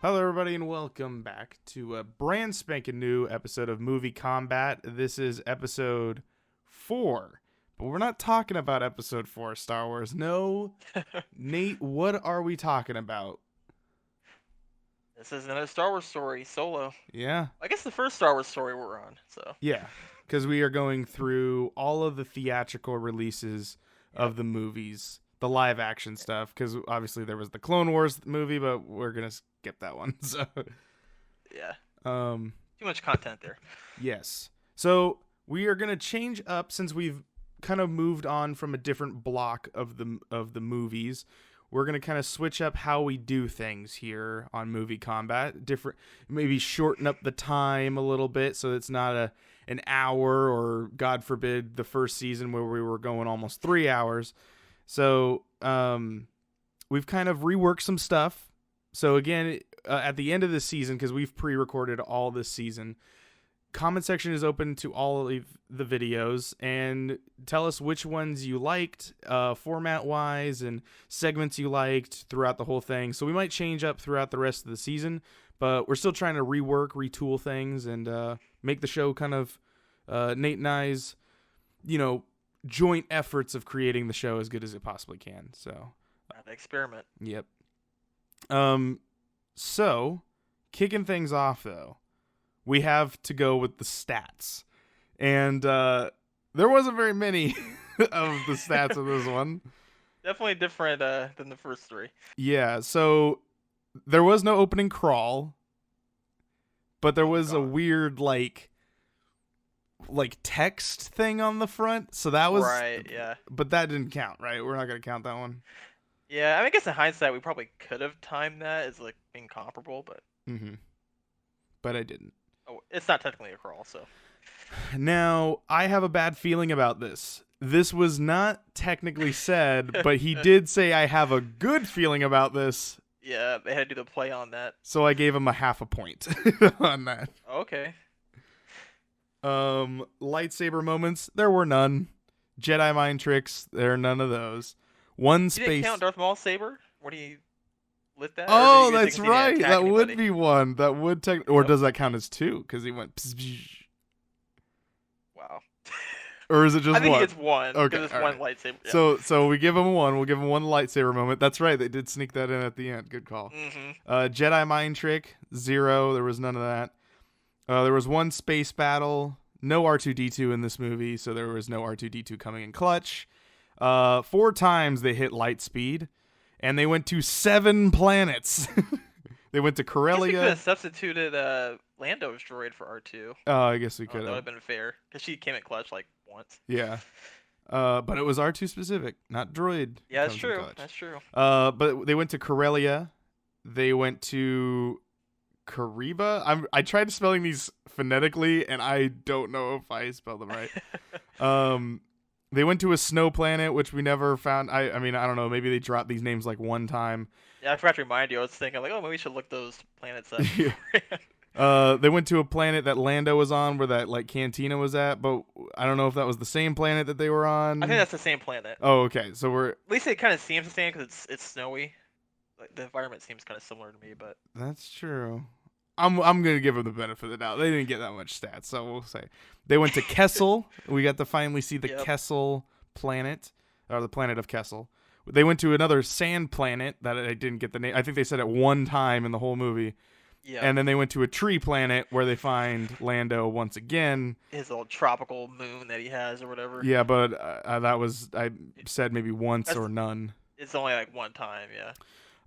Hello, everybody, and welcome back to a brand spanking new episode of MovieKombat. This is episode 4, but we're not talking about episode 4 of Star Wars. No, Nate, what are we talking about? This is another Star Wars story, Solo. Yeah, I guess the first Star Wars story we're on, so. yeah, because we are going through all of the theatrical releases Yep. of the movies, the live action stuff, because obviously there was the Clone Wars movie, but we're going to skip that one. So, Yeah. um, Too much content there. yes. So we are gonna change up since we've kind of moved on from a different block of the movies. We're gonna kind of switch up how we do things here on MovieKombat. Different, maybe shorten up the time a little bit so it's not an hour or God forbid the first season where we were going almost 3 hours. So we've kind of reworked some stuff. So again, at the end of this season, because we've pre-recorded all this season, comment section is open to all of the videos, and tell us which ones you liked, format-wise, and segments you liked throughout the whole thing. So we might change up throughout the rest of the season, but we're still trying to rework, retool things, and make the show kind of Nate and I's, joint efforts of creating the show as good as it possibly can. So, The experiment. yep. So, kicking things off, though, we have to go with the stats. And there wasn't very many of the stats of this one. Definitely different than the first three. Yeah, so there was no opening crawl, but there was a weird, like text thing on the front. So that was... Right, yeah. But that didn't count, right? We're not going to count that one. Yeah, I guess in hindsight, we probably could have timed that as, being comparable, but... Mm-hmm. But I didn't. Oh, it's not technically a crawl, so... Now, I have a bad feeling about this. This was not technically said, but he did say I have a good feeling about this. Yeah, they had to do the play on that. So I gave him a half a point on that. Okay. Lightsaber moments, there were none. Jedi mind tricks, there are none of those. One You space. didn't count Darth Maul's saber? Where do you lit that? Oh, Or did you that's think he didn't right. attack That would anybody? be one. That would or Yep. does that count as two? Because he went. Pss, pss. Wow. Or is it just I think one? it's one. Okay, Because it's all one right. lightsaber. Yeah. So we give him one. We'll give him one lightsaber moment. That's right. They did sneak that in at the end. Good call. Mm-hmm. Jedi mind trick, 0. There was none of that. There was one space battle. No R2-D2 in this movie, so there was no R2-D2 coming in clutch. 4 times they hit light speed, and they went to 7 planets. They went to I guess we could Corellia. have substituted Lando's droid for R2. Oh, I guess we That could would have. have been fair. Because she came in clutch once. Yeah. But it was R2 specific, not droid. Yeah, that's comes in true. clutch. That's true. But they went to Corellia. They went to Kariba. I tried spelling these phonetically, and I don't know if I spelled them right. They went to a snow planet, which we never found. I mean, I don't know. Maybe they dropped these names one time. Yeah, I forgot to remind you. I was thinking, oh, maybe we should look those planets up. They went to a planet that Lando was on, where that cantina was at, but I don't know if that was the same planet that they were on. I think that's the same planet. Oh, okay. So we're... At least it kind of seems the same because it's snowy. The environment seems kind of similar to me, but... That's true. I'm gonna give them the benefit of the doubt. They didn't get that much stats, so we'll say they went to Kessel. We got to finally see the Kessel planet, or the planet of Kessel. They went to another sand planet that I didn't get the name. I think they said it one time in the whole movie. Yeah. And then they went to a tree planet where they find Lando once again. His little tropical moon that he has or whatever. Yeah, but that was, I said maybe once or none. It's only one time, yeah.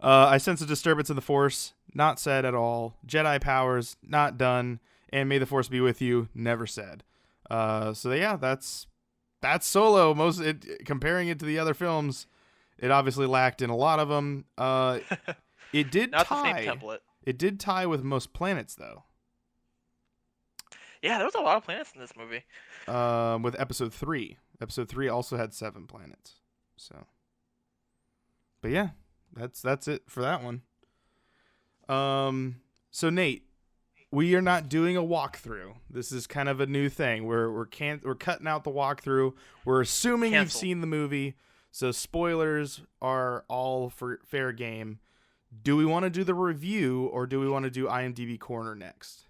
I sense a disturbance in the Force. Not said at all. Jedi powers, not done. And may the Force be with you, never said. So yeah, that's Solo. Comparing it to the other films, it obviously lacked in a lot of them. It did Not tie. the same template. It did tie with most planets, though. Yeah, there was a lot of planets in this movie. With Episode 3. Episode 3 also had 7 planets. So, but yeah, that's it for that one. So Nate, we are not doing a walkthrough. This is kind of a new thing. We're cutting out the walkthrough. We're assuming you've seen the movie, so spoilers are all for fair game. Do we want to do the review or do we want to do IMDb Corner next?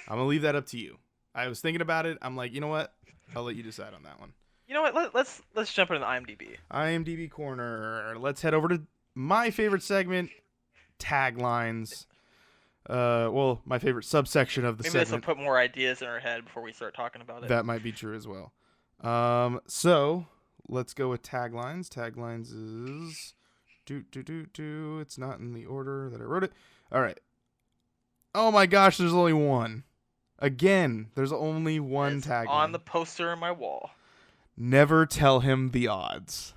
I'm going to leave that up to you. I was thinking about it. I'm like, you know what? I'll let you decide on that one. You know what? Let's jump into the IMDb. IMDb Corner. Let's head over to my favorite segment, taglines. Well, my favorite subsection of the Maybe segment. this will put more ideas in our head before we start talking about it. That might be true as well. So let's go with taglines. Taglines is It's not in the order that I wrote it. All right. Oh my gosh, there's only one. Again, there's only one tagline. On the poster on my wall. Never tell him the odds.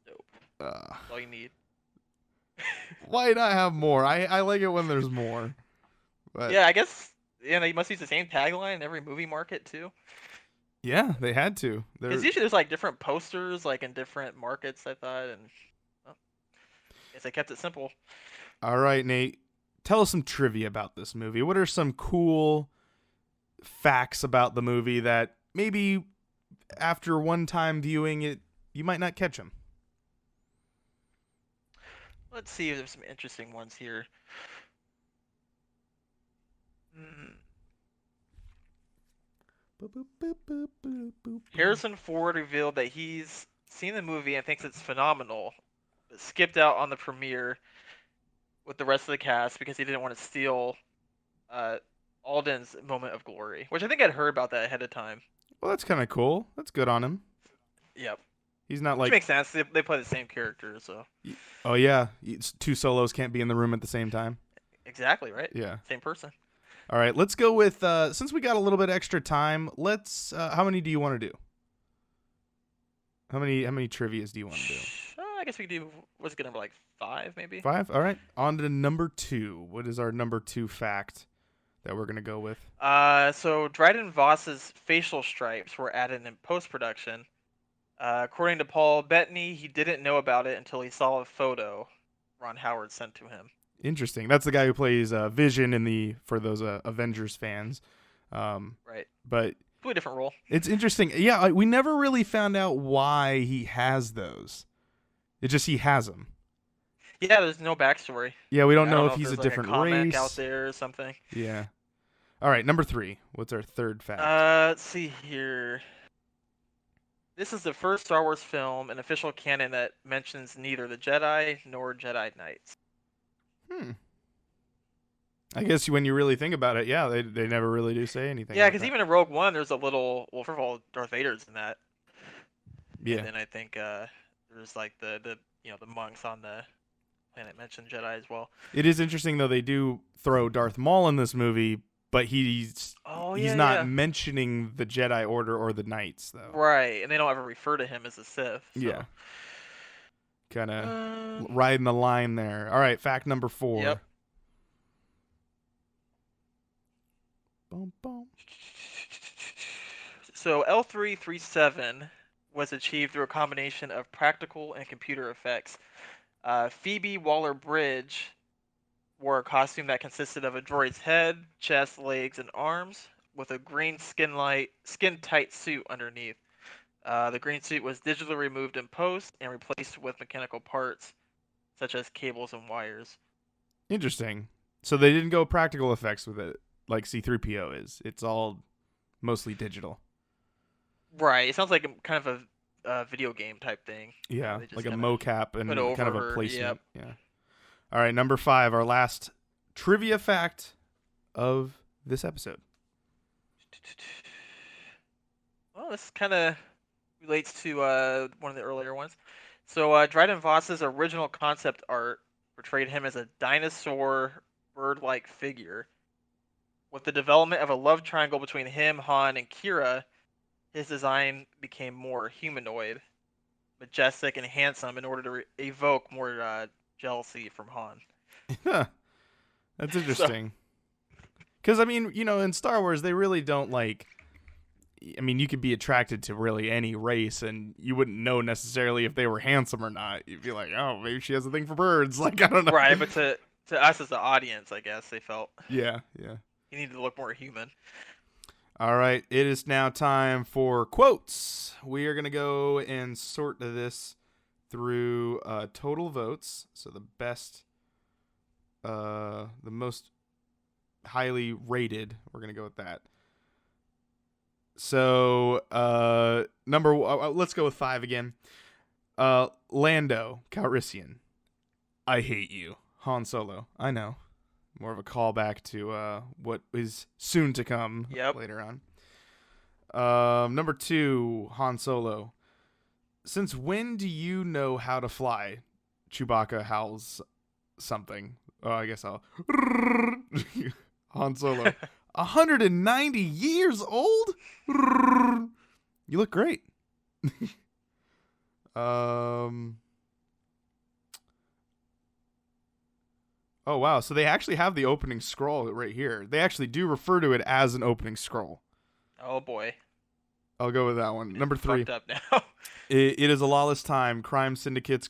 Nope. That's all you need. Why not have more? I like it when there's more. But yeah, I guess you must use the same tagline in every movie market too. Yeah, they had to. Because usually there's like different posters like in different markets, I thought, and well, I guess I kept it simple. All right, Nate. Tell us some trivia about this movie. What are some cool facts about the movie that maybe after one time viewing it, you might not catch them? Let's see if there's some interesting ones here. Harrison Ford revealed that he's seen the movie and thinks it's phenomenal, but skipped out on the premiere with the rest of the cast because he didn't want to steal Alden's moment of glory, which I think I'd heard about that ahead of time. Well, that's kind of cool. That's good on him. Yep. He's not Which like... makes sense. They play the same character, so... Oh, yeah. Two solos can't be in the room at the same time. Exactly, right? Yeah. Same person. All right, let's go with... since we got a little bit extra time, let's... how many do you want to do? How many trivias do you want to do? I guess we could do... What's a good number? Like 5, maybe? 5? All right. On to number 2. What is our number 2 fact that we're going to go with? So Dryden Voss's facial stripes were added in post-production. According to Paul Bettany, he didn't know about it until he saw a photo Ron Howard sent to him. Interesting. That's the guy who plays Vision for those Avengers fans. Right. But completely different role. It's interesting. Yeah, we never really found out why he has those. It's just he has them. Yeah, there's no backstory. Yeah, we don't know if if he's a there's, different like a comic race out there or something. Yeah. All right, number 3. What's our third fact? Let's see here. This is the first Star Wars film in official canon that mentions neither the Jedi nor Jedi Knights. I guess when you really think about it, yeah, they never really do say anything. Yeah, because even in Rogue One, there's a little. Well, first of all, Darth Vader's in that. Yeah. And then I think there's like the monks on the planet mentioned Jedi as well. It is interesting though. They do throw Darth Maul in this movie, but he's not mentioning the Jedi Order or the Knights though. Right, and they don't ever refer to him as a Sith. So. Yeah. Kind of riding the line there. All right, fact number 4. Yep. Boom, boom. So L337 was achieved through a combination of practical and computer effects. Phoebe Waller-Bridge wore a costume that consisted of a droid's head, chest, legs, and arms, with a green skin-tight suit underneath. The green suit was digitally removed in post and replaced with mechanical parts, such as cables and wires. Interesting. So they didn't go practical effects with it, like C-3PO is. It's all mostly digital. Right. It sounds like kind of a video game type thing. Yeah, like a mocap and kind of a placement. Yep. Yeah. All right, number 5, our last trivia fact of this episode. Well, this kind of relates to one of the earlier ones. So Dryden Voss's original concept art portrayed him as a dinosaur bird-like figure. With the development of a love triangle between him, Han, and Kira, his design became more humanoid, majestic, and handsome in order to evoke more jealousy from Han. That's interesting. Because, I mean, in Star Wars, they really don't you could be attracted to really any race, and you wouldn't know necessarily if they were handsome or not. You'd be like, oh, maybe she has a thing for birds. I don't know. Right, but to us as the audience, I guess, they felt... Yeah. He needed to look more human. All right, it is now time for quotes. We are going to go and sort this through total votes. So the best, the most highly rated. We're going to go with that. So let's go with 5 again. Lando Calrissian. I hate you. Han Solo. I know. More of a callback to what is soon to come later on. Number 2, Han Solo. Since when do you know how to fly? Chewbacca howls something. Oh, I guess I'll... Han Solo. 190 years old? You look great. Oh, wow. So they actually have the opening scroll right here. They actually do refer to it as an opening scroll. Oh, boy. I'll go with that one. Number 3. Fucked up now. It is a lawless time. Crime syndicates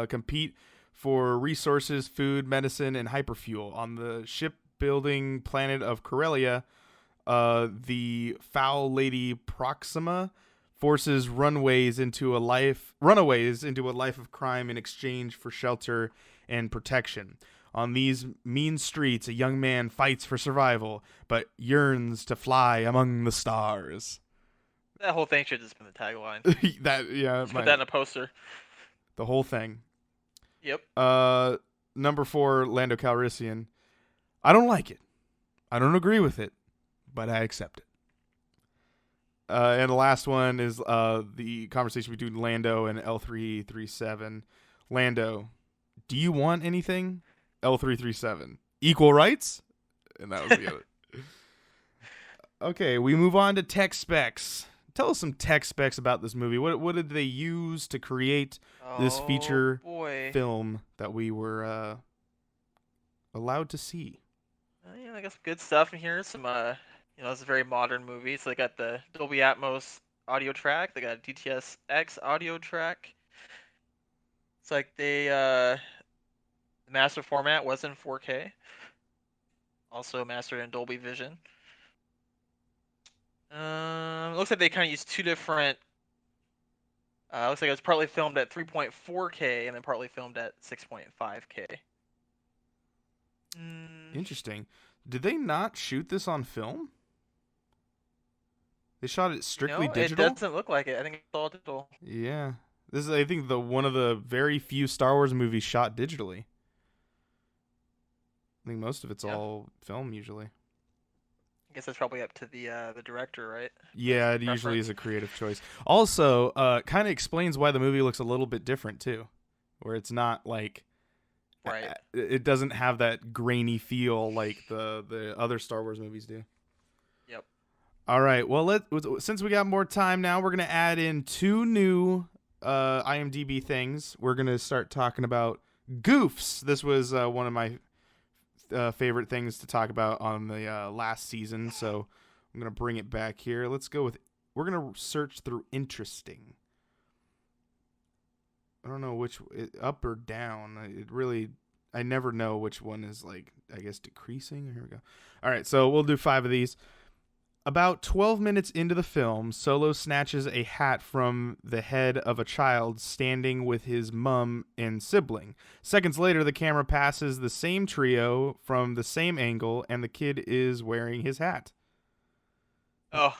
compete for resources, food, medicine, and hyperfuel. On the shipbuilding planet of Corellia, the foul lady Proxima forces runaways into a life of crime in exchange for shelter and protection. On these mean streets, a young man fights for survival, but yearns to fly among the stars. That whole thing should have just been the tagline. Put that in a poster. The whole thing. Yep. Number 4, Lando Calrissian. I don't like it. I don't agree with it, but I accept it. And the last one is the conversation between Lando and L337. Lando, do you want anything? L337. Equal rights? And that was the other. Okay, we move on to tech specs. Tell us some tech specs about this movie. What did they use to create this feature film that we were allowed to see? I got some good stuff in here. Some it's a very modern movie. So they got the Dolby Atmos audio track. They got a DTS-X audio track. It's like the master format was in 4K. Also mastered in Dolby Vision. Looks like they kind of used 2 different. Looks like it was partly filmed at 3.4K and then partly filmed at 6.5K. Interesting. Did they not shoot this on film? They shot it strictly digital? It doesn't look like it. I think it's all digital. Yeah. This is, I think, one of the very few Star Wars movies shot digitally. I think most of it's all film usually. I guess that's probably up to the director, right? Yeah, it usually is a creative choice. Also, kind of explains why the movie looks a little bit different too, where it's not like, right? It doesn't have that grainy feel like the other Star Wars movies do. Yep. All right. Well, since we got more time now, we're gonna add in 2 new IMDb things. We're gonna start talking about goofs. This was one of my favorite things to talk about on the last season, so I'm gonna bring it back here. We're gonna search through interesting. I don't know which up or down. I never know which one is like, I guess, decreasing. Here we go. All right, so we'll do 5 of these. About 12 minutes into the film, Solo snatches a hat from the head of a child standing with his mum and sibling. Seconds later, the camera passes the same trio from the same angle, and the kid is wearing his hat. Oh.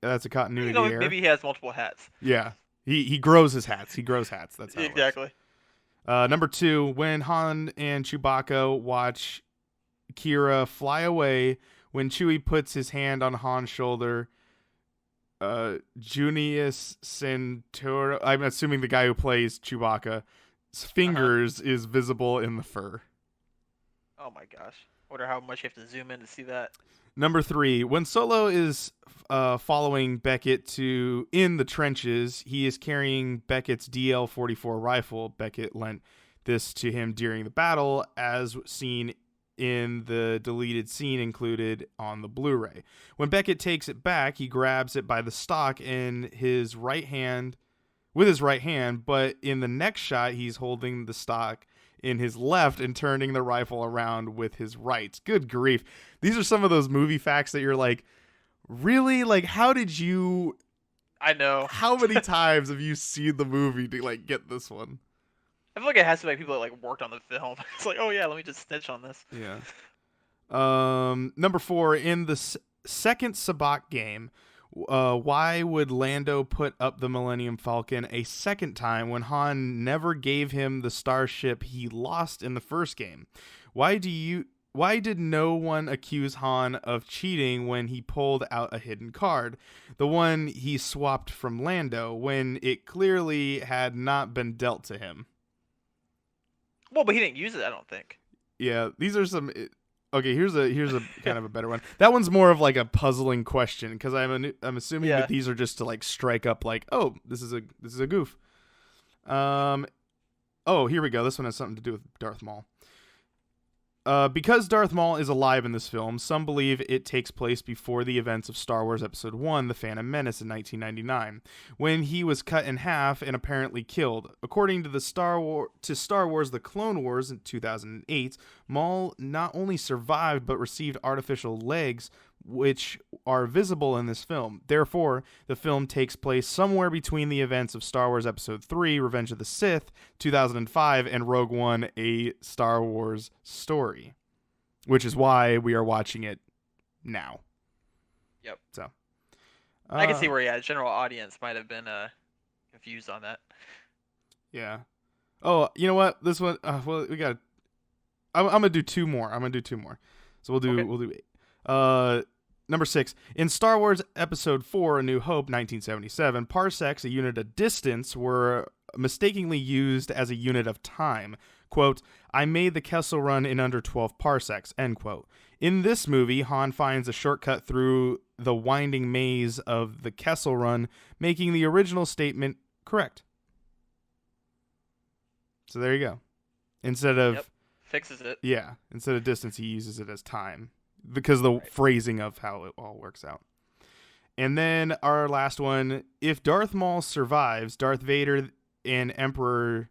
That's a continuity error. Maybe he has multiple hats. Yeah. He grows his hats. He grows hats. That's how it exactly. Works. Number 2, when Han and Chewbacca watch Kira fly away, when Chewie puts his hand on Han's shoulder, Junius Santoro, I'm assuming the guy who plays Chewbacca's fingers is visible in the fur. Oh my gosh. Wonder how much you have to zoom in to see that. Number 3, when Solo is following Beckett in the trenches, he is carrying Beckett's DL-44 rifle. Beckett lent this to him during the battle, as seen in the deleted scene included on the Blu-ray. When Beckett takes it back, he grabs it by the stock with his right hand, but in the next shot, he's holding the stock in his left and turning the rifle around with his right. Good grief. These are some of those movie facts that you're like, really? Like, how did you I know. How many times have you seen the movie to like get this one? I feel like it has to be like people that like worked on the film. It's like, oh yeah, let me just snitch on this. Yeah. Number 4 in the second Sabacc game. Why would Lando put up the Millennium Falcon a second time when Han never gave him the starship he lost in the first game? Why did no one accuse Han of cheating when he pulled out a hidden card, the one he swapped from Lando, when it clearly had not been dealt to him? Well, but he didn't use it, I don't think. Yeah, these are some. Okay, here's a kind of a better one. That one's more of like a puzzling question because I'm assuming that these are just to like strike up like, oh, this is a goof. Oh, here we go. This one has something to do with Darth Maul. Because Darth Maul is alive in this film, some believe it takes place before the events of Star Wars Episode 1, The Phantom Menace in 1999, when he was cut in half and apparently killed. According to Star Wars The Clone Wars in 2008, Maul not only survived but received artificial legs, which are visible in this film. Therefore, the film takes place somewhere between the events of Star Wars Episode 3, Revenge of the Sith, 2005, and Rogue One, A Star Wars Story, which is why we are watching it now. Yep. So, I can see where, the general audience might have been confused on that. Yeah. Oh, you know what? This one, well, we got. I'm gonna do two more. So we'll do 8. Number 6, in Star Wars Episode 4, A New Hope, 1977, parsecs, a unit of distance, were mistakenly used as a unit of time. Quote, I made the Kessel Run in under 12 parsecs, end quote. In this movie, Han finds a shortcut through the winding maze of the Kessel Run, making the original statement correct. So there you go. Instead of... Fixes it. Yeah, instead of distance, he uses it as time. Because the phrasing of how it all works out. And then our last one, if Darth Maul survives, Darth Vader and Emperor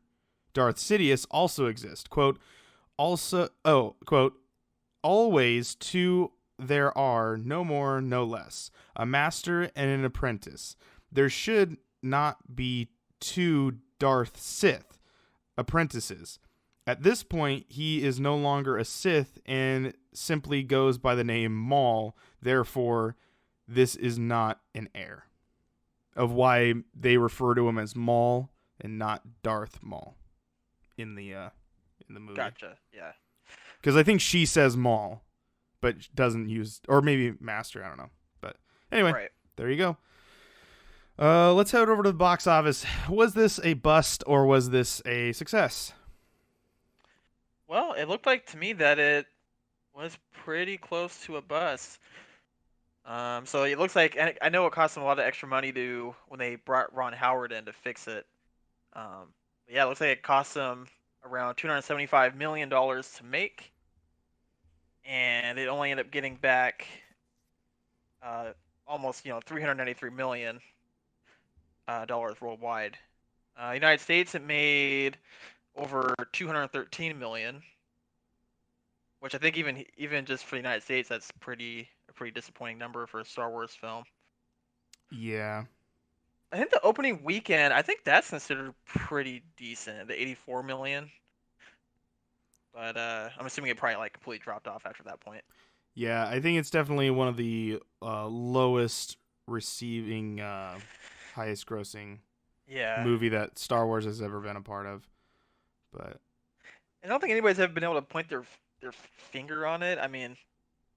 Darth Sidious also exist. Quote, quote, always two there are, no more, no less. A master and an apprentice. There should not be two Darth Sith apprentices. At this point, he is no longer a Sith and simply goes by the name Maul. Therefore, this is not an heir. Of why they refer to him as Maul and not Darth Maul in the movie. Gotcha. Yeah. Because I think she says Maul, but doesn't use, or maybe Master. I don't know. But anyway, There you go. Let's head over to the box office. Was this a bust or was this a success? Well, it looked like to me that it was pretty close to a bust. So it looks like, and I know it cost them a lot of extra money when they brought Ron Howard in to fix it. It looks like it cost them around $275 million to make, and it only ended up getting back almost $393 million dollars worldwide. United States, it made over 213 million, which I think even just for the United States, that's a pretty disappointing number for a Star Wars film. Yeah. I think the opening weekend, I think that's considered pretty decent, the 84 million. But I'm assuming it probably like completely dropped off after that point. Yeah, I think it's definitely one of the lowest receiving, highest grossing movie that Star Wars has ever been a part of. But I don't think anybody's ever been able to point their finger on it. I mean,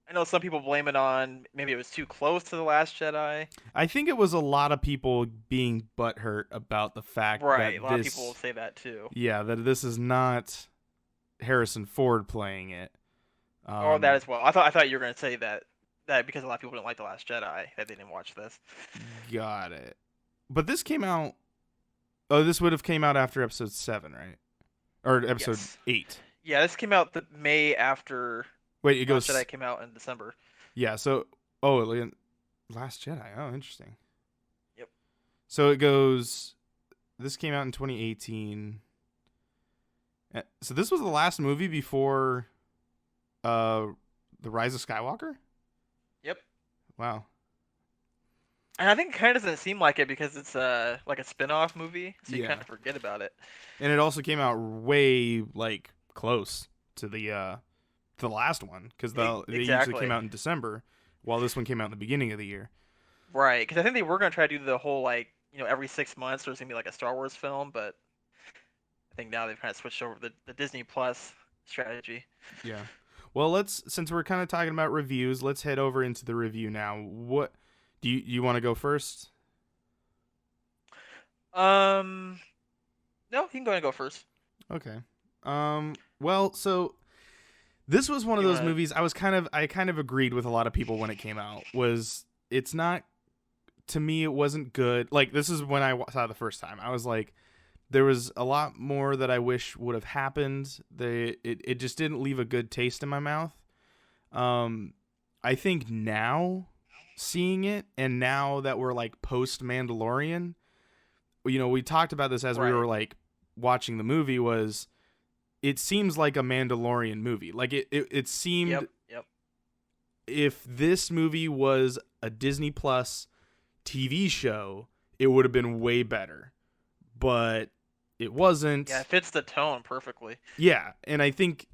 I know some people blame it on maybe it was too close to The Last Jedi. I think it was a lot of people being butthurt about the fact that a lot of people will say that too. Yeah, that this is not Harrison Ford playing it. That as well. I thought you were going to say that because a lot of people didn't like The Last Jedi, that they didn't watch this. Got it. But this came out... Oh, this would have came out after Episode 7, right? Or Episode 8. Yeah, this came out the May after... Wait, it goes... Last Jedi came out in December. Yeah, so... Oh, Last Jedi. Oh, interesting. Yep. So it goes... This came out in 2018. So this was the last movie before The Rise of Skywalker? Yep. Wow. And I think it kind of doesn't seem like it because it's like a spin-off movie, so you kind Yeah. of forget about it. And it also came out way like close to the last one because they usually came Exactly. out in December, while this one came out in the beginning of the year. Right, because I think they were gonna try to do the whole like every 6 months there's gonna be like a Star Wars film, but I think now they've kind of switched over to the Disney Plus strategy. Yeah. Well, since we're kind of talking about reviews, let's head over into the review now. What do you want to go first? Um, no, you can go ahead and go first. Okay. Well, so this was one of You those wanna? movies I kind of agreed with a lot of people when it came out. It's not, to me it wasn't good. Like, this is when I saw it the first time. I was like, there was a lot more that I wish would have happened. It just didn't leave a good taste in my mouth. I think now, seeing it, and now that we're like post Mandalorian, we talked about this as we Right. were like watching the movie, was it seems like a Mandalorian movie. Like it seemed, Yep. Yep. if this movie was a Disney Plus TV show, it would have been way better. But it Yeah, wasn't. it fits the tone perfectly. Yeah, and I think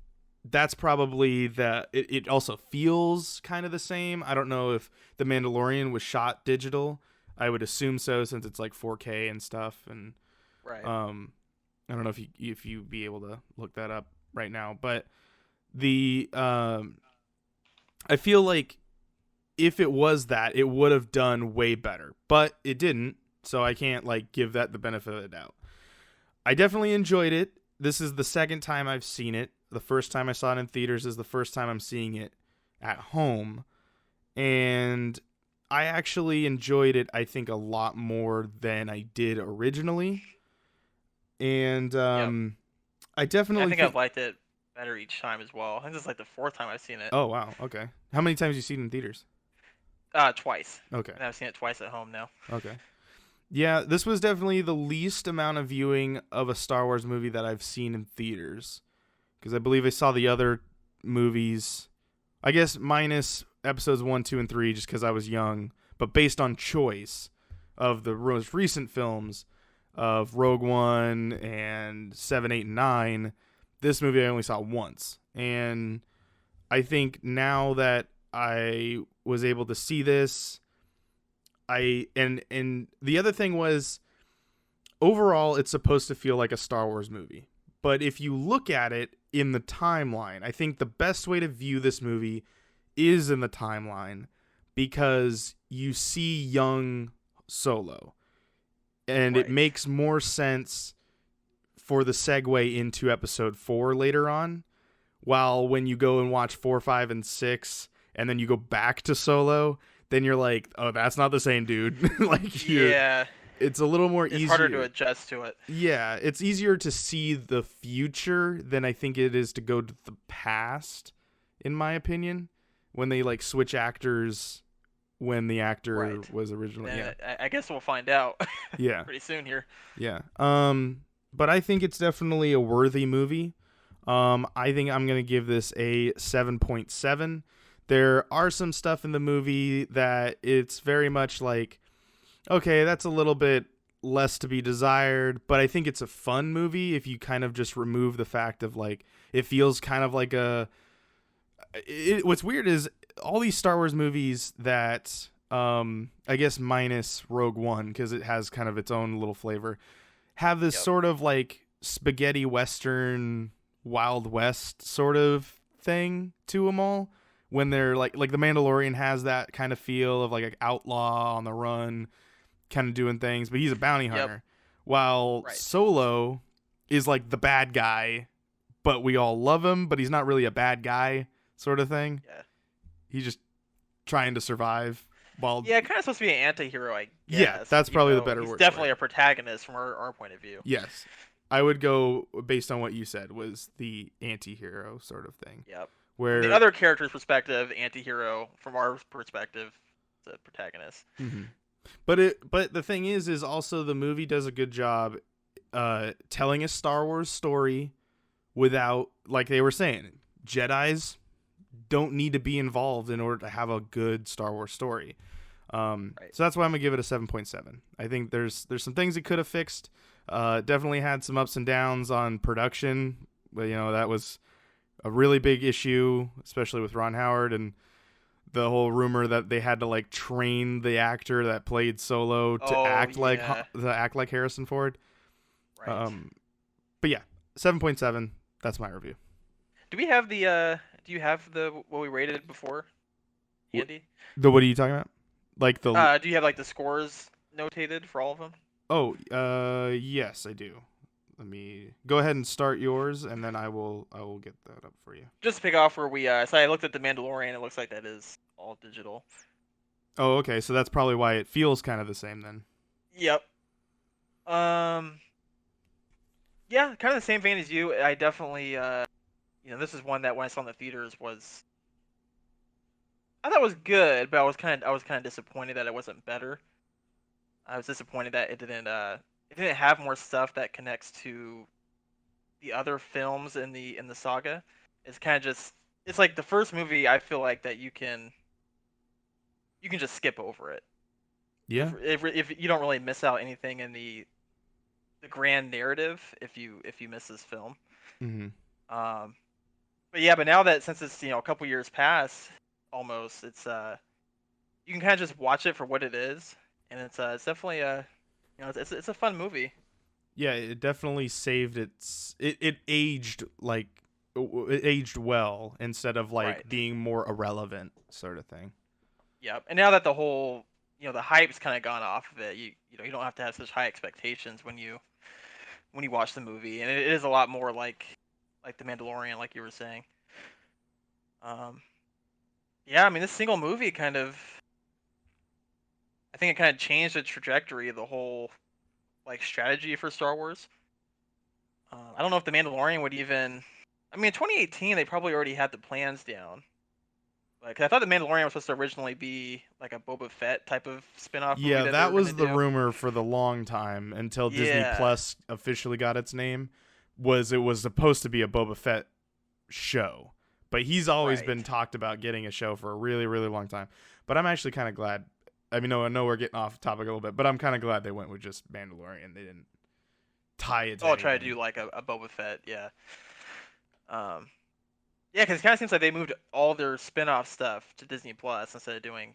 that's probably it also feels kind of the same. I don't know if The Mandalorian was shot digital. I would assume so, since it's like 4K and stuff. And Right. I don't know if you be able to look that up right now, but the I feel like if it was that, it would have done way better, but it didn't. So I can't like give that the benefit of the doubt. I definitely enjoyed it. This is the second time I've seen it. The first time I saw it in theaters is the first time I'm seeing it at home. And I actually enjoyed it, I think, a lot more than I did originally. And Yep. I Yeah, I definitely think I've think. liked it better each time as well. I think this is like the fourth time I've seen it. Oh, wow. Okay. How many times have you seen it in theaters? Twice. Okay. And I've seen it twice at home now. Okay. Yeah, this was definitely the least amount of viewing of a Star Wars movie that I've seen in theaters. Because I believe I saw the other movies, I guess minus episodes 1, 2, and 3, just because I was young. But based on choice of the most recent films of Rogue One and 7, 8, and 9, this movie I only saw once. And I think now that I was able to see this, and the other thing was, overall it's supposed to feel like a Star Wars movie. But if you look at it in the timeline, I think the best way to view this movie is in the timeline, because you see young Solo, and it Right. makes more sense for the segue into episode 4 later on. While when you go and watch 4, 5, and 6, and then you go back to Solo, then you're like, oh, that's not the same dude. Like, Yeah, it's a little more it's harder to easier. adjust to it. Yeah, it's easier to see the future than I think it is to go to the past, in my opinion, when they like switch actors when the actor Right. was originally. Yeah. And I guess we'll find out Yeah. pretty soon here. Yeah. But I think it's definitely a worthy movie. I think I'm going to give this a 7.7. There are some stuff in the movie that it's very much like, okay, that's a little bit less to be desired, but I think it's a fun movie if you kind of just remove the fact of like, it feels kind of like what's weird is all these Star Wars movies that, I guess minus Rogue One, because it has kind of its own little flavor, have this Yep. sort of like spaghetti Western Wild West sort of thing to them all. When they're like the Mandalorian has that kind of feel of like an outlaw on the run, kind of doing things, but he's a bounty Yep. hunter. While Right. Solo is like the bad guy, but we all love him, but he's not really a bad guy sort of thing. Yeah. He's just trying to survive. While Yeah, kind of supposed to be an anti-hero, I yeah, guess. that's even probably the though better he's word. definitely for a protagonist from our point of view. Yes, I would go based on what you said was the anti-hero sort of thing. Yep. From Where the other character's perspective, anti-hero. From our perspective, the protagonist. Mhm. But the thing is also the movie does a good job telling a Star Wars story without, like they were saying, Jedis don't need to be involved in order to have a good Star Wars story. Right. So that's why I'm gonna give it a 7.7. I think there's some things it could have fixed. Definitely had some ups and downs on production, but that was a really big issue, especially with Ron Howard and the whole rumor that they had to like train the actor that played Solo to Oh act like yeah. Harrison Ford. Right. But yeah, 7.7. That's my review. Do we have the? Do you have the what we rated before, handy? What are you talking about? Like the Do you have like the scores notated for all of them? yes, I do. Let me go ahead and start yours, and then I will get that up for you. Just to pick off where we so I looked at the Mandalorian. It looks like that is all digital. Oh, okay. So that's probably why it feels kind of the same then. Yep. Um. Yeah, kind of the same vein as you. I definitely this is one that when I saw in the theaters was I thought it was good, but I was kind of disappointed that it wasn't better. I was disappointed that it didn't have more stuff that connects to the other films in the saga. It's kind of just it's like the first movie. I feel like that you can just skip over it Yeah. if you don't really miss out anything in the grand narrative if you miss this film. Mm-hmm. But yeah, but now that since it's a couple years past almost, it's you can kind of just watch it for what it is, and it's definitely it's a fun movie. Yeah, it definitely saved it aged like it aged well instead of like Right. being more irrelevant sort of thing. Yep. And now that the whole the hype's kind of gone off of it, you don't have to have such high expectations when you watch the movie, and it is a lot more like the Mandalorian, like you were saying. Um, yeah, I mean this single movie I think it kind of changed the trajectory of the whole like strategy for Star Wars. I don't know if the Mandalorian would even. I mean, in 2018 they probably already had the plans down. Like, 'cause I thought the Mandalorian was supposed to originally be like a Boba Fett type of spin-off movie Yeah, that they that were gonna was the do. rumor for the long time until Disney Yeah, Plus officially got its name. It was supposed to be a Boba Fett show, but he's always right. been talked about getting a show for a really really long time. But I'm actually kind of glad. I mean, no, I know we're getting off topic a little bit, but I'm kind of glad they went with just Mandalorian. They didn't tie it to Oh, I'll try to anything. do like a Boba Fett. Yeah. Um. Yeah, because it kind of seems like they moved all their spin-off stuff to Disney Plus instead of doing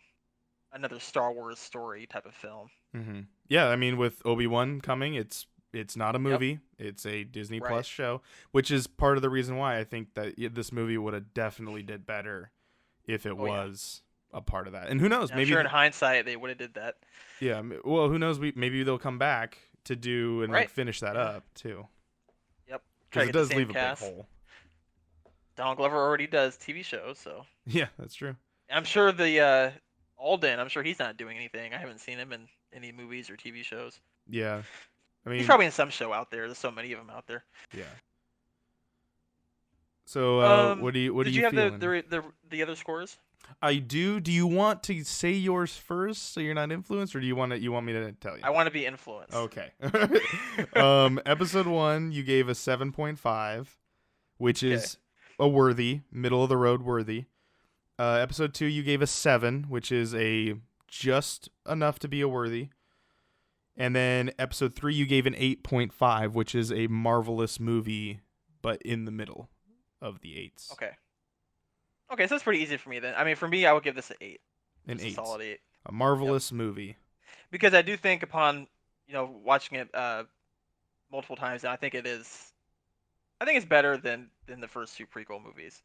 another Star Wars story type of film. Mm-hmm. Yeah, I mean, with Obi-Wan coming, it's not a Yep. movie; it's a Disney Right. Plus show, which is part of the reason why I think that this movie would have definitely did better if it Oh yeah. was a part of that. And who knows? And I'm Maybe, sure in hindsight they would have did that. yeah. Well, who knows? Maybe they'll come back to do and like Right. finish that Yeah. up too, Yep. Try because to it get the does same leave a big cast. hole. Donald Glover already does TV shows, so Yeah, that's true. I'm sure the Alden. I'm sure he's not doing anything. I haven't seen him in any movies or TV shows. Yeah, I He's mean, probably in some show out there. There's so many of them out there. yeah. So, what are Did you you have feeling? the other scores? I do. Do you want to say yours first so you're not influenced, or do you want me to tell you? I want to be influenced. Okay. Episode 1, you gave a 7.5, which Okay. is a worthy, middle of the road worthy. Episode 2, you gave a 7, which is a just enough to be a worthy. And then episode 3, you gave an 8.5, which is a marvelous movie, but in the middle of the 8s. Okay. Okay, so it's pretty easy for me then. I mean, for me, I would give this an 8. An Just a 8. solid 8. A marvelous movie. Because I do think upon watching it multiple times, and I think it's better than the first two prequel movies.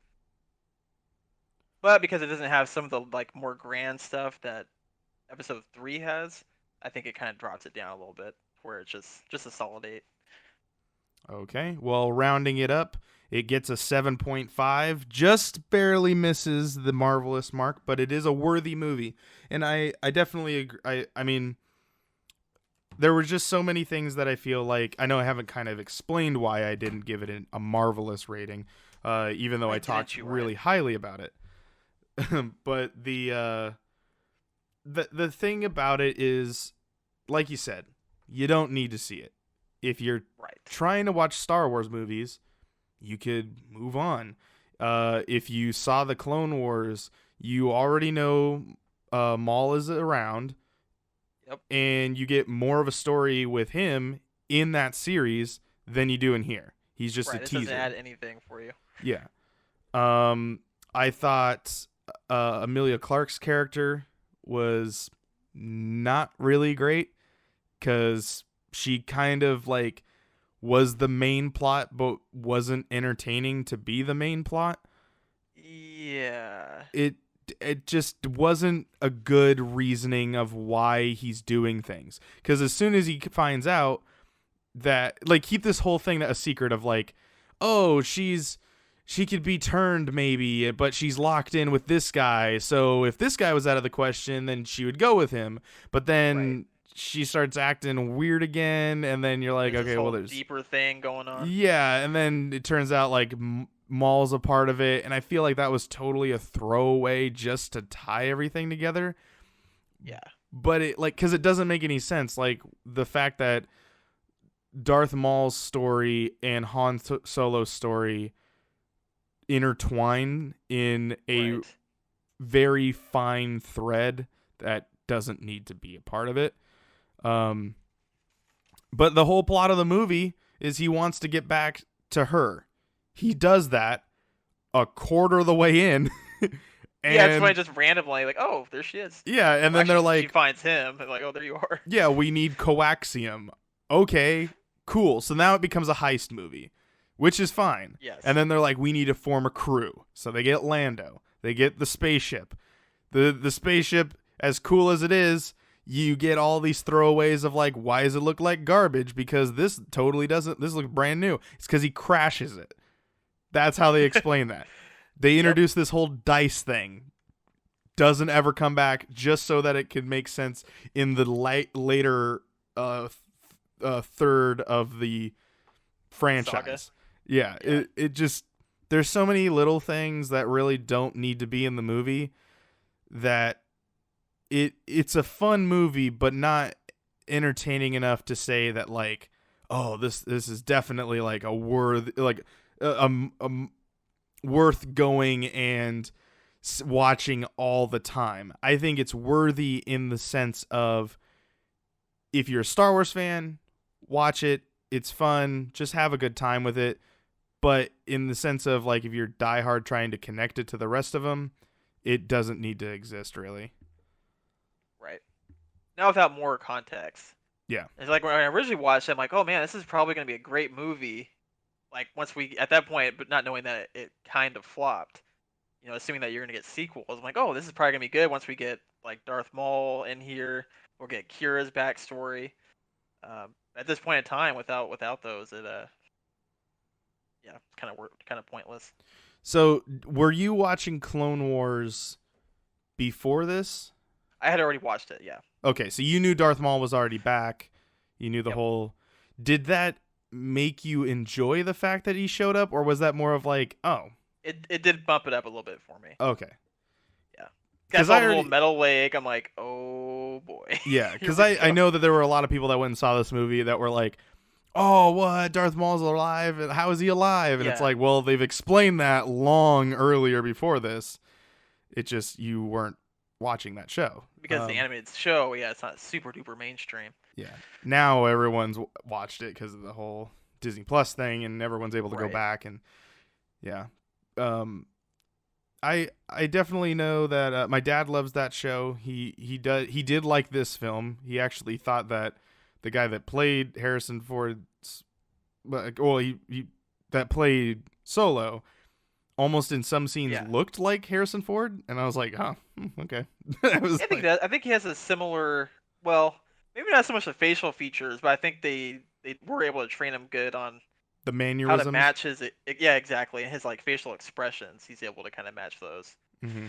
But because it doesn't have some of the like more grand stuff that episode 3 has, I think it kind of drops it down a little bit, where it's just a solid 8. Okay, well, rounding it up, it gets a 7.5, just barely misses the marvelous mark, but it is a worthy movie. And I definitely agree. I mean, there were just so many things that I feel like, I know I haven't kind of explained why I didn't give it a marvelous rating, even though Why I didn't talked you, really Ryan? highly about it. But the thing about it is, like you said, you don't need to see it. If you're Right. trying to watch Star Wars movies, you could move on. If you saw the Clone Wars, you already know Maul is around, Yep. and you get more of a story with him in that series than you do in here. He's just a Right. This doesn't teaser. add anything for you. Yeah. I thought Amelia Clark's character was not really great because she kind of like was the main plot, but wasn't entertaining to be the main plot. Yeah. It just wasn't a good reasoning of why he's doing things. Because as soon as he finds out that, like, keep this whole thing a secret of like, oh, she could be turned maybe, but she's locked in with this guy. So if this guy was out of the question, then she would go with him. But then she starts acting weird again, and then you're like, There's okay, this well, whole there's deeper thing going on. yeah, and then it turns out like Maul's a part of it, and I feel like that was totally a throwaway just to tie everything together. Yeah. But it like because it doesn't make any sense. Like the fact that Darth Maul's story and Han Solo's story intertwine in a very fine thread that doesn't need to be a part of it. But the whole plot of the movie is he wants to get back to her. He does that a quarter of the way in. And, yeah, it's funny, just randomly, like, oh, there she is. Yeah, and then they're like, she finds him, and like, oh, there you are. Yeah, we need coaxium. Okay, cool. So now it becomes a heist movie, which is fine. Yes. And then they're like, we need to form a crew. So they get Lando. They get the spaceship. The spaceship, as cool as it is, you get all these throwaways of like, why does it look like garbage? Because this totally doesn't. This looks brand new. It's because he crashes it. That's how they explain that. They introduce this whole dice thing. Doesn't ever come back just so that it could make sense in the later third of the franchise. Saga. Yeah. It just, there's so many little things that really don't need to be in the movie that it's a fun movie, but not entertaining enough to say that like, oh, this is definitely like a worth going and watching all the time. I think it's worthy in the sense of if you're a Star Wars fan, watch it. It's fun. Just have a good time with it. But in the sense of like if you're diehard trying to connect it to the rest of them, it doesn't need to exist really. Right. Now without more context. Yeah. It's like when I originally watched it, I'm like, oh man, this is probably going to be a great movie. Like once we, at that point, but not knowing that it kind of flopped, you know, assuming that you're going to get sequels. I'm like, oh, this is probably going to be good once we get like Darth Maul in here, or get Kira's backstory. At this point in time, without those, it yeah, kind of pointless. So, were you watching Clone Wars before this? I had already watched it, yeah. Okay, so you knew Darth Maul was already back. You knew the whole... Did that make you enjoy the fact that he showed up, or was that more of like, oh... It did bump it up a little bit for me. Okay. Yeah. Because I saw the little metal leg, I'm like, oh boy. Yeah, because I know that there were a lot of people that went and saw this movie that were like, oh, what? Darth Maul's alive? And how is he alive? And it's like, well, they've explained that long earlier before this. It just, you weren't watching that show. Because the animated show, yeah, it's not super duper mainstream. Yeah. Now everyone's watched it because of the whole Disney Plus thing, and everyone's able to go back. And yeah. I definitely know that my dad loves that show. He did like this film. He actually thought that the guy that played Harrison Ford's, he that played Solo, almost in some scenes looked like Harrison Ford, and I was like, oh, okay. I think he has a similar, well, maybe not so much the facial features, but I think they were able to train him good on the mannerisms. How to match his, yeah, exactly, and his like facial expressions. He's able to kind of match those. Mm-hmm.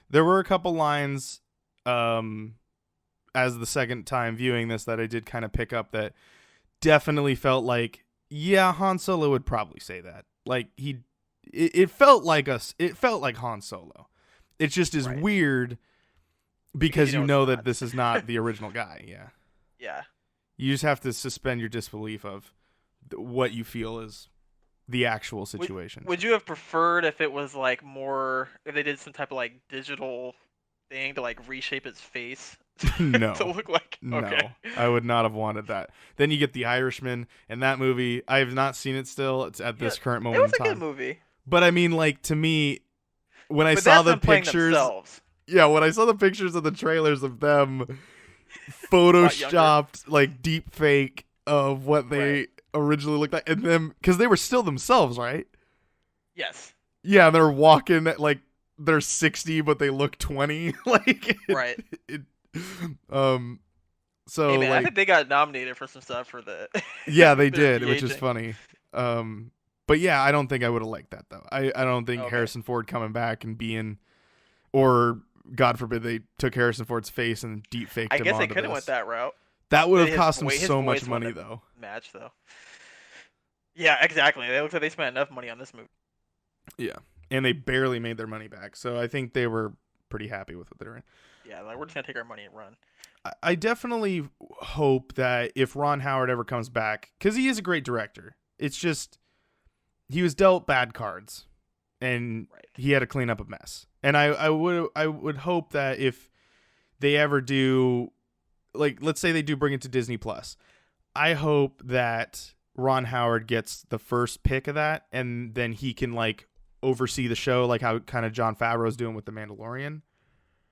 There were a couple lines, as the second time viewing this, that I did kind of pick up that definitely felt like, yeah, Han Solo would probably say that. Like it felt like us. It felt like Han Solo. It just is weird because you know that this is not the original guy. Yeah. Yeah. You just have to suspend your disbelief of what you feel is the actual situation. Would you have preferred if it was like more, if they did some type of like digital thing to like reshape its face No, to look like. Okay. no, I would not have wanted that. Then you get The Irishman, and that movie, I have not seen it still. It's at Yeah, this current it moment was in a good time. movie, But I mean, like, to me, when I but saw that's the them playing pictures, themselves. yeah, when I saw the pictures of the trailers of them Lot younger. photoshopped, like, deep fake of what they Right. originally looked like, and them, because they were still themselves, right? Yes. Yeah, they're walking like they're 60, but they look 20. Like, Right. it, um, so Hey man, I like, think they got nominated for some stuff for the yeah, they for their did, which is de-aging. funny. But yeah, I don't think I would have liked that though. I don't think Okay. Harrison Ford coming back and being, or God forbid they took Harrison Ford's face and deep faked I him guess they onto could have this. went that route. That would But have cost him his so much voice money wouldn't have though. matched though. Yeah, exactly. They look like they spent enough money on this movie. Yeah, and they barely made their money back, so I think they were pretty happy with what they were in. Yeah, like we're just gonna take our money and run. I definitely hope that if Ron Howard ever comes back, because he is a great director, it's just he was dealt bad cards, and Right. he had to clean up a mess. And I would hope that if they ever do, like, let's say they do bring it to Disney Plus, I hope that Ron Howard gets the first pick of that, and then he can like oversee the show, like how kind of Jon Favreau's doing with the Mandalorian.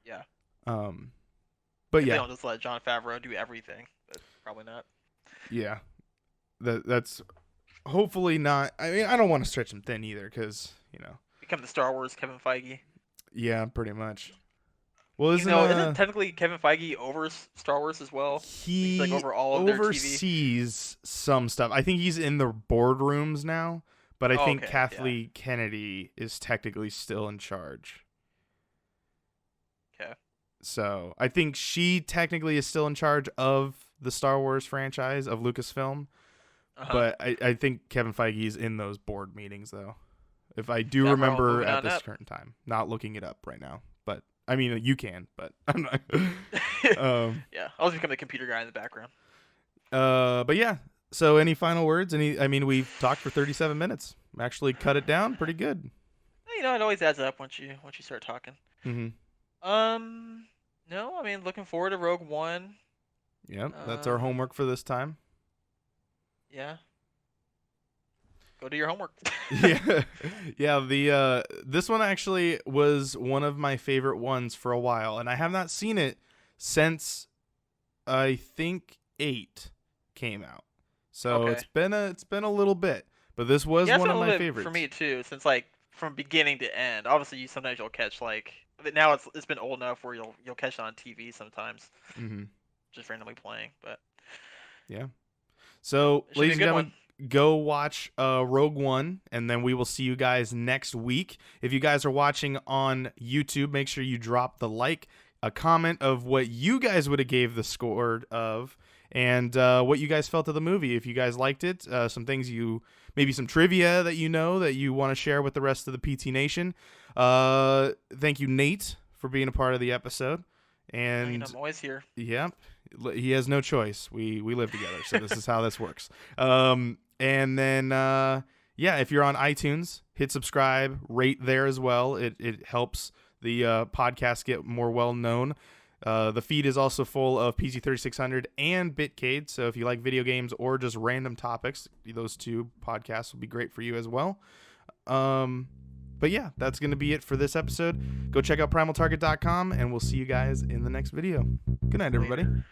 Yeah. But If they yeah, don't just let Jon Favreau do everything, but probably not. yeah, that's hopefully not. I mean, I don't want to stretch him thin either, because Become the Star Wars Kevin Feige. yeah, pretty much. Well, Isn't technically Kevin Feige over Star Wars as well? He's like he over all of their TV. oversees some stuff. I think he's in the boardrooms now, but I think Okay, Kathleen Kennedy is technically still in charge. Okay. So I think she technically is still in charge of the Star Wars franchise of Lucasfilm, but I think Kevin Feige is in those board meetings though. If I do That Marvel remember moving at on this up. current time, not looking it up right now, but I mean you can, but I'm not. Yeah, I'll just become the computer guy in the background. But yeah. So any final words? I mean, we've talked for 37 minutes. Actually, cut it down pretty good. It always adds up once you start talking. Mm-hmm. No, I mean looking forward to Rogue One. Yep, that's our homework for this time. Yeah. Go do your homework. Yeah, yeah. The this one actually was one of my favorite ones for a while, and I have not seen it since I think 8 came out. So Okay. it's been a little bit, but this was Yeah, it's one been of a my little bit favorites for me too, since like from beginning to end. Obviously, sometimes you'll catch like but now it's been old enough where you'll catch it on TV sometimes, Mm-hmm. just randomly playing. But yeah. So, it should be a ladies and good gentlemen, one. go watch Rogue One, and then we will see you guys next week. If you guys are watching on YouTube, make sure you drop the like, a comment of what you guys would have gave the score of, and what you guys felt of the movie. If you guys liked it, some things maybe some trivia that you want to share with the rest of the PT Nation. Thank you, Nate, for being a part of the episode. And I'm always here. yeah, he has no choice. We live together, so this is how this works. And then yeah, if you're on iTunes, hit subscribe, rate there as well. It helps the podcast get more well known. The feed is also full of PG-3600 and Bitcade, so if you like video games or just random topics, those two podcasts will be great for you as well. But yeah, that's going to be it for this episode. Go check out primaltarget.com, and we'll see you guys in the next video. Good night, everybody. Later.